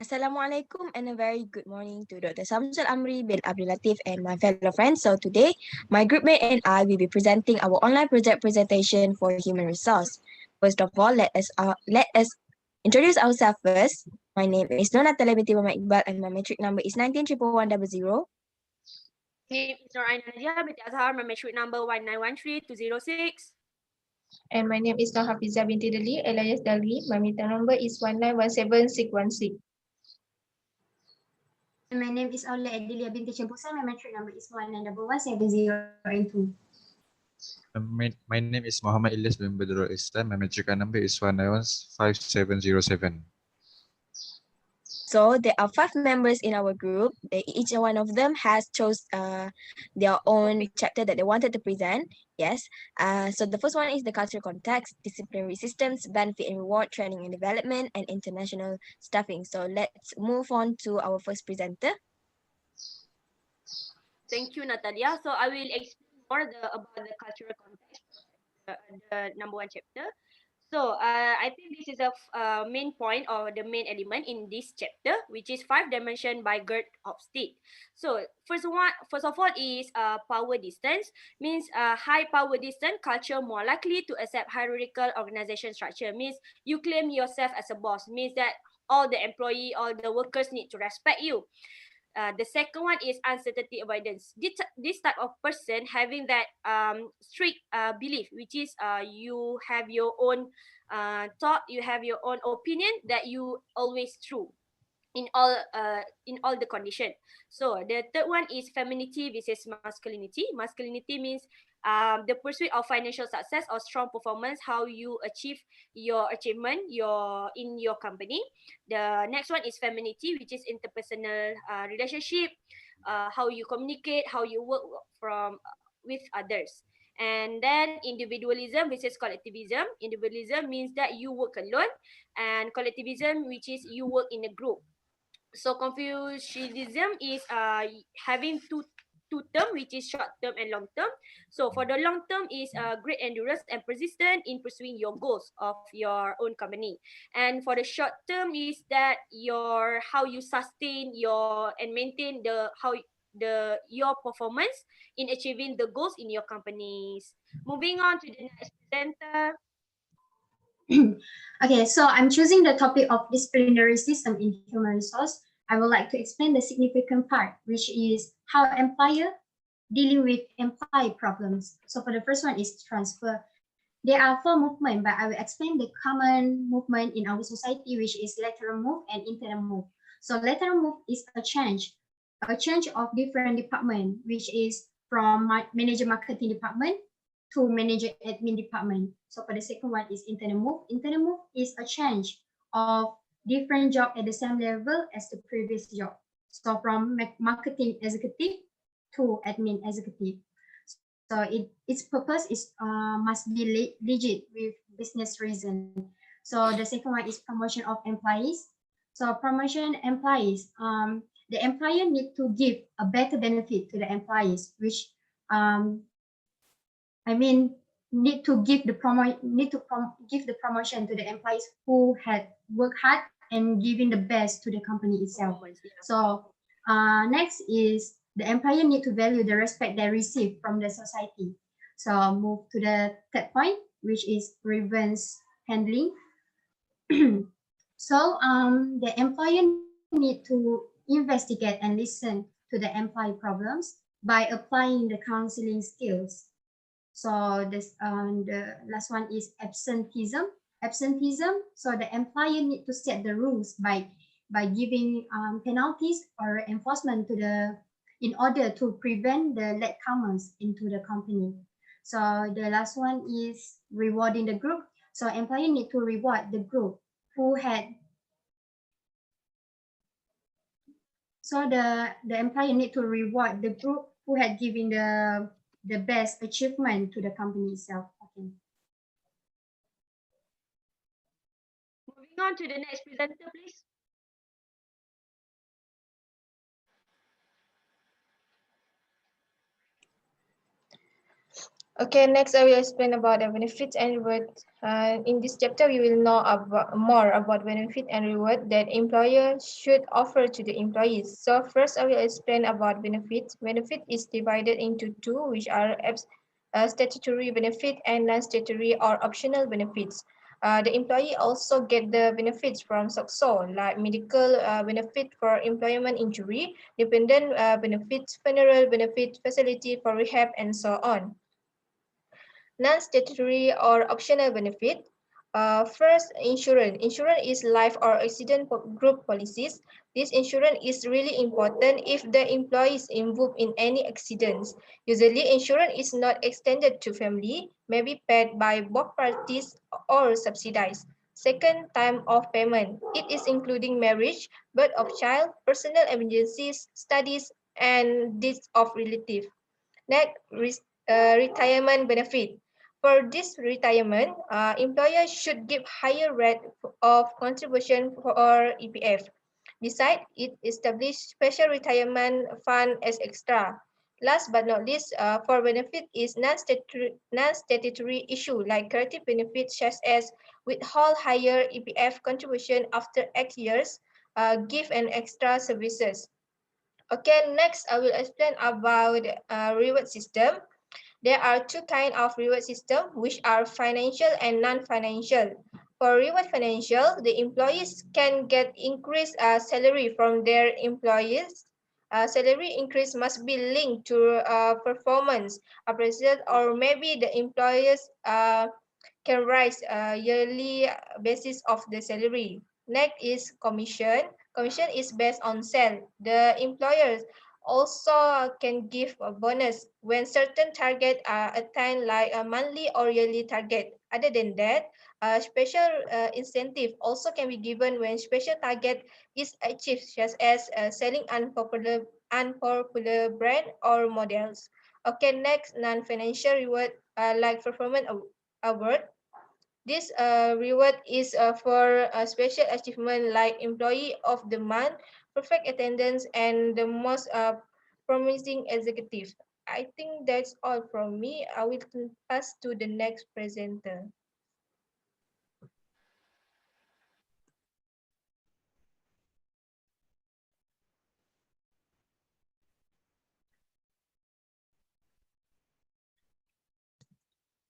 Assalamualaikum and a very good morning to Dr. Samsul Amri bin Abdul Latif and my fellow friends. So today, my groupmate and I will be presenting our online project presentation for human resource. First of all, let us introduce ourselves first. My name is Nathalia binti Iqbal and my metric number is 191100. Name is Noor Najihah binti Azhar. My metric number 1913206. And my name is Hafizah binti Deli, Illyas Dalri. My meter number is 1917616. And my name is Adelia binti Chen. My metric number is 19117082. My name is Muhammad Illyas bin Badarul Ihsan. My metric number is 1915707. So there are 5 members in our group. Each one of them has chose their own chapter that they wanted to present. Yes. So the first one is the cultural context, disciplinary systems, benefit and reward, training and development, and international staffing. So let's move on to our first presenter. Thank you, Nathalia. So I will explain more about the cultural context, the number 1 chapter. So I think this is a main point or the main element in this chapter, which is 5 dimension by Gerd Hofstede. So first of all is power distance, means high power distance culture more likely to accept hierarchical organization structure, means you claim yourself as a boss, means that all the employee, all the workers need to respect you. The second one is uncertainty avoidance. This type of person having that strict belief, which is you have your own thought, you have your own opinion that you always true in all the condition. So the third one is femininity versus masculinity. Masculinity means the pursuit of financial success or strong performance, how you achieve your achievement in your company. The next one is femininity, which is interpersonal relationship, how you communicate, how you work with others. And then individualism versus collectivism. Individualism means that you work alone, and collectivism, which is you work in a group. So Confucianism is having two term, which is short term and long term. So for the long term is great endurance and persistent in pursuing your goals of your own company. And for the short term is that how you sustain your and maintain your performance in achieving the goals in your companies. Moving on to the next presenter. Okay, so I'm choosing the topic of disciplinary system in human resource. I would like to explain the significant part, which is how employer dealing with employee problems. So for the first one is transfer. There are 4 movements, but I will explain the common movement in our society, which is lateral move and internal move. So lateral move is a change of different department, which is from manager marketing department to manager admin department. So for the second one is internal move. Internal move is a change of different job at the same level as the previous job. So from marketing executive to admin executive. So its purpose is must be legit with business reason. So the second one is promotion of employees. So promotion employees, the employer need to give a better benefit to the employees, which need to give the promotion to the employees who had worked hard and giving the best to the company itself. So next is the employer need to value the respect they receive from the society. So move to the third point, which is grievance handling. So the employer need to investigate and listen to the employee problems by applying the counseling skills. So this the last one is absenteeism. So the employer need to set the rules by giving penalties or enforcement in order to prevent the latecomers into the company. So the last one is rewarding the group. So employer need to reward the group who had. So the employer need to reward the group who had given the best achievement to the company itself. Okay. Moving on to the next presenter, please. Okay, next I will explain about the benefits and reward. In this chapter, we will know more about benefit and reward that employer should offer to the employees. So first, I will explain about benefits. Benefit is divided into two, which are statutory benefit and non-statutory or optional benefits. The employee also get the benefits from SOCSO, like medical benefit for employment injury, dependent benefits, funeral benefit, facility for rehab, and so on. Non-statutory or optional benefit. First, insurance. Insurance is life or accident group policies. This insurance is really important if the employee is involved in any accidents. Usually, insurance is not extended to family, may be paid by both parties or subsidized. Second, time of payment. It is including marriage, birth of child, personal emergencies, studies, and deaths of relative. Next, retirement benefit. For this retirement, employers should give higher rate of contribution for EPF. Besides, it established special retirement fund as extra. Last but not least, for benefit is non-statutory issue like creative benefits such as withhold higher EPF contribution after 8 years, give an extra services. Okay, next I will explain about reward system. There are two kinds of reward system, which are financial and non-financial. For reward financial, the employees can get increased salary from their employees. Salary increase must be linked to performance appraisal, or maybe the employers can rise yearly basis of the salary. Next is commission. Commission is based on sale. The employers also can give a bonus when certain targets are attained, like a monthly or yearly target. Other than that, a special incentive also can be given when special target is achieved, such as selling unpopular brand or models. Okay, next, non-financial reward like performance award. This reward is for a special achievement like Employee of the Month, perfect attendance, and the most promising executive. I think that's all from me. I will pass to the next presenter.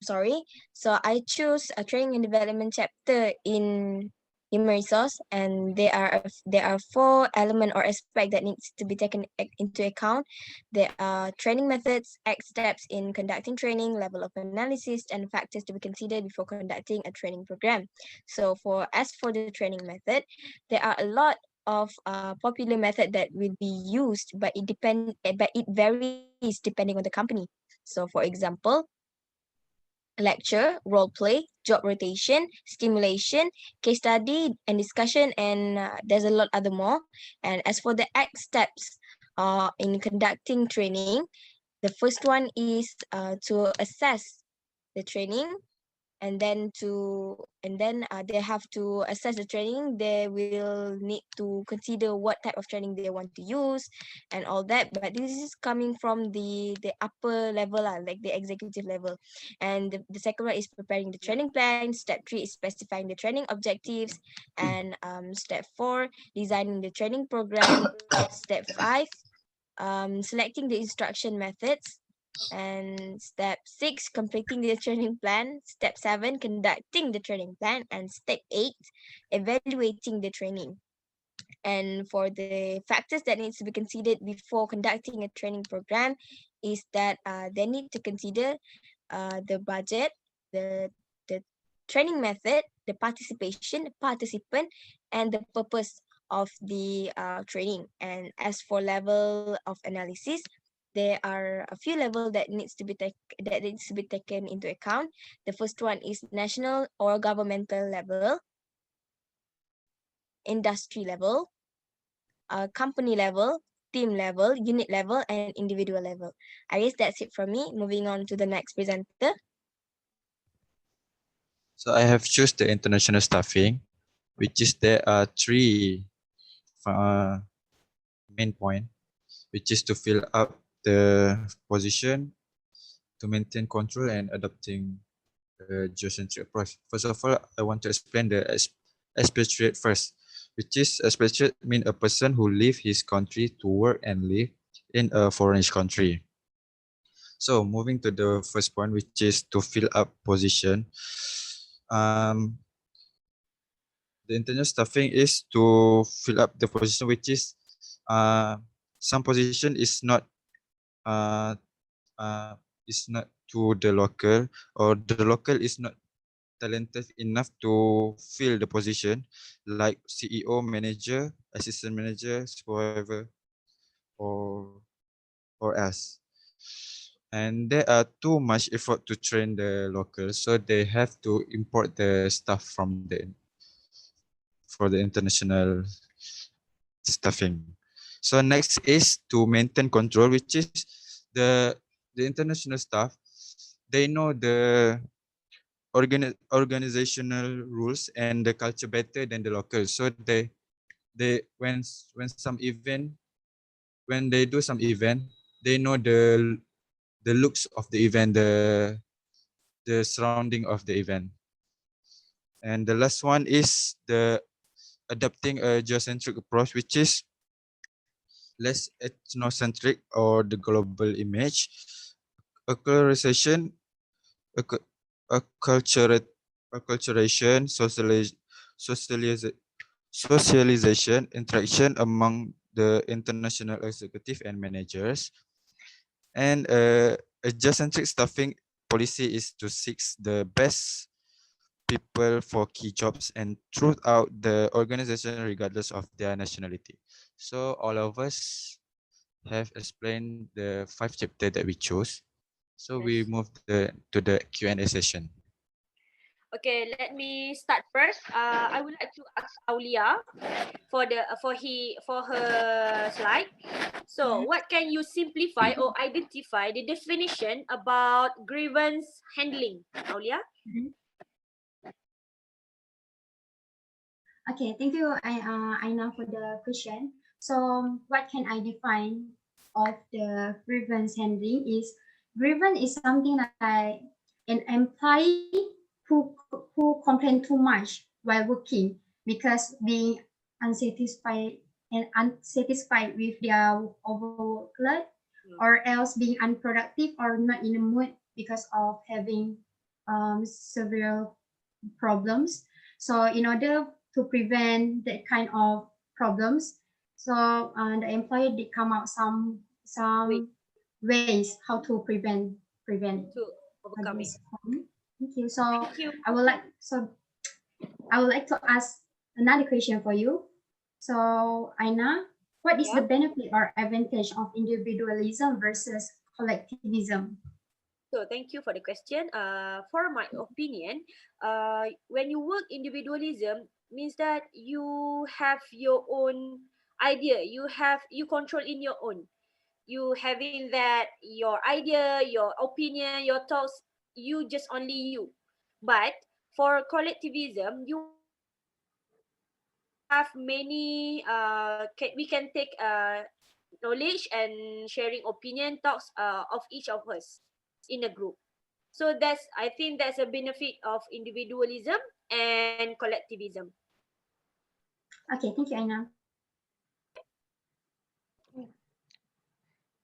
Sorry. So I choose a training and development chapter in human resource, and there are four element or aspect that needs to be taken into account. There are training methods, steps in conducting training, level of analysis, and factors to be considered before conducting a training program. So as for the training method, there are a lot of popular method that will be used, but it varies depending on the company. So for example, lecture, role play, job rotation, stimulation, case study, and discussion, and there's a lot other more. And as for the steps in conducting training, the first one is to assess the training, and then they have to assess the training. They will need to consider what type of training they want to use and all that, but this is coming from the upper level, like the executive level. And the second one is preparing the training plan. Step 3 is specifying the training objectives, and step 4, designing the training program. Step 5, selecting the instruction methods. And step 6, completing the training plan. Step 7, conducting the training plan. And step 8, evaluating the training. And for the factors that needs to be considered before conducting a training program is that they need to consider the budget, the training method, the participant, and the purpose of the training. And as for level of analysis, there are a few levels that needs to be taken into account. The first one is national or governmental level, industry level, company level, team level, unit level, and individual level. I guess that's it from me. Moving on to the next presenter. So I have choose the international staffing, which is there are three main point, which is to fill up the position, to maintain control and adopting a geocentric approach. First of all, I want to explain the expatriate first, which is expatriate mean a person who leave his country to work and live in a foreign country. So moving to the first point, which is to fill up position. The internal staffing is to fill up the position, which is some position uh, is not to the local, or the local is not talented enough to fill the position, like CEO, manager, assistant manager, supervisor, or else. And there are too much effort to train the locals, so they have to import the staff from for the international staffing. So next is to maintain control, which is the international staff. They know the organizational rules and the culture better than the locals. So they when they do some event, they know the looks of the event, the surrounding of the event. And the last one is the adopting a geocentric approach, which is less ethnocentric or the global image, acculturation, acculturation, socialization, interaction among the international executive and managers, and a geocentric staffing policy is to seek the best people for key jobs and throughout the organization regardless of their nationality. So all of us have explained the 5 chapters that we chose. So we Yes. move to the Q&A session. Okay, let me start first. I would like to ask Aulia for her slide. So, what can you simplify or identify the definition about grievance handling, Aulia? Okay, thank you, Aina, for the question. So, what can I define of the grievance handling is grievance is something like an employee who complain too much while working because being unsatisfied with their overworkload, or else being unproductive or not in a mood because of having several problems. So in order to prevent that kind of problems, so the employer did come out some ways how to prevent To overcome it. this problem. Thank you. So Thank you. I would like to ask another question for you. So Aina, what is the Yeah. benefit or advantage of individualism versus collectivism? So thank you for the question. For my opinion, when you work individualism means that you have your own idea. You control in your own. You having that your idea, your opinion, your thoughts. You just only you. But for collectivism, you have many. We can take knowledge and sharing opinion talks of each of us in a group. So I think that's a benefit of individualism and collectivism. Okay, thank you, Aina.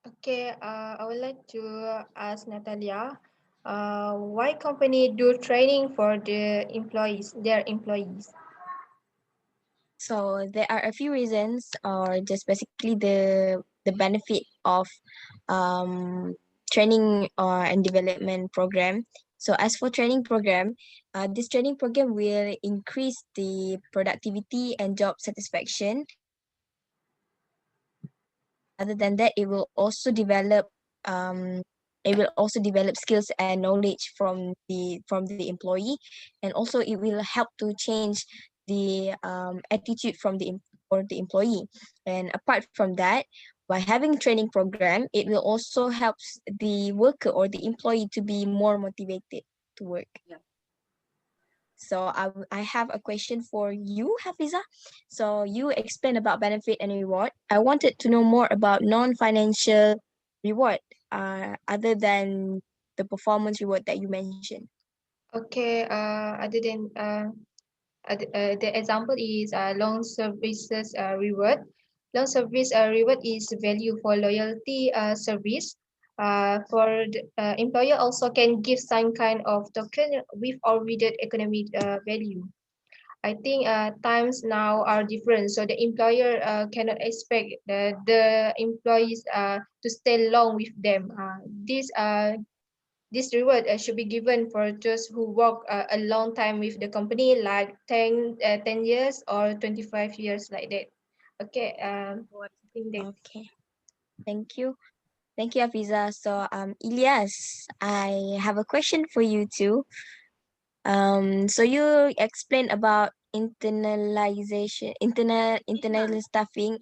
Okay, I would like to ask Nathalia, why company do training for their employees? So there are a few reasons, or just basically the benefit of training and development program. So as for training program, this training program will increase the productivity and job satisfaction. Other than that, it will also develop skills and knowledge from the employee, and also it will help to change the attitude for the employee. And apart from that, by having training program, it will also helps the worker or the employee to be more motivated to work. Yeah. So I have a question for you, Hafizah. So you explained about benefit and reward. I wanted to know more about non-financial reward, other than the performance reward that you mentioned? Okay, other than the example is long services reward. Long service reward is value for loyalty service. For the employer also can give some kind of token with or without economic value. I think times now are different, so the employer cannot expect the employees to stay long with them. This reward should be given for those who work a long time with the company, like 10 years or 25 years, like that. Okay, I think that. Okay, thank you. Thank you, Hafizah. So, Illyas, I have a question for you too. So you explained about international staffing.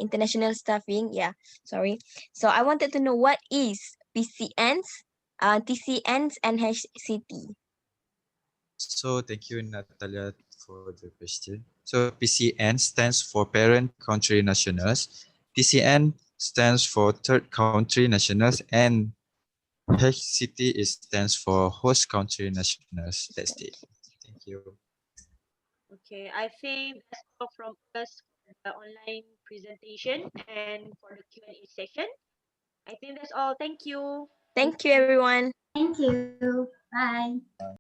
Yeah, sorry. So I wanted to know what is PCNs, TCNs, and HCT. So thank you, Nathalia, for the question. So PCN stands for Parent Country Nationals. TCN stands for Third Country Nationals, and HCT stands for Host Country Nationals. That's it. Thank you. Okay, I think that's all from us for the online presentation and for the Q&A session. I think that's all. Thank you. Thank you, everyone. Thank you. Bye.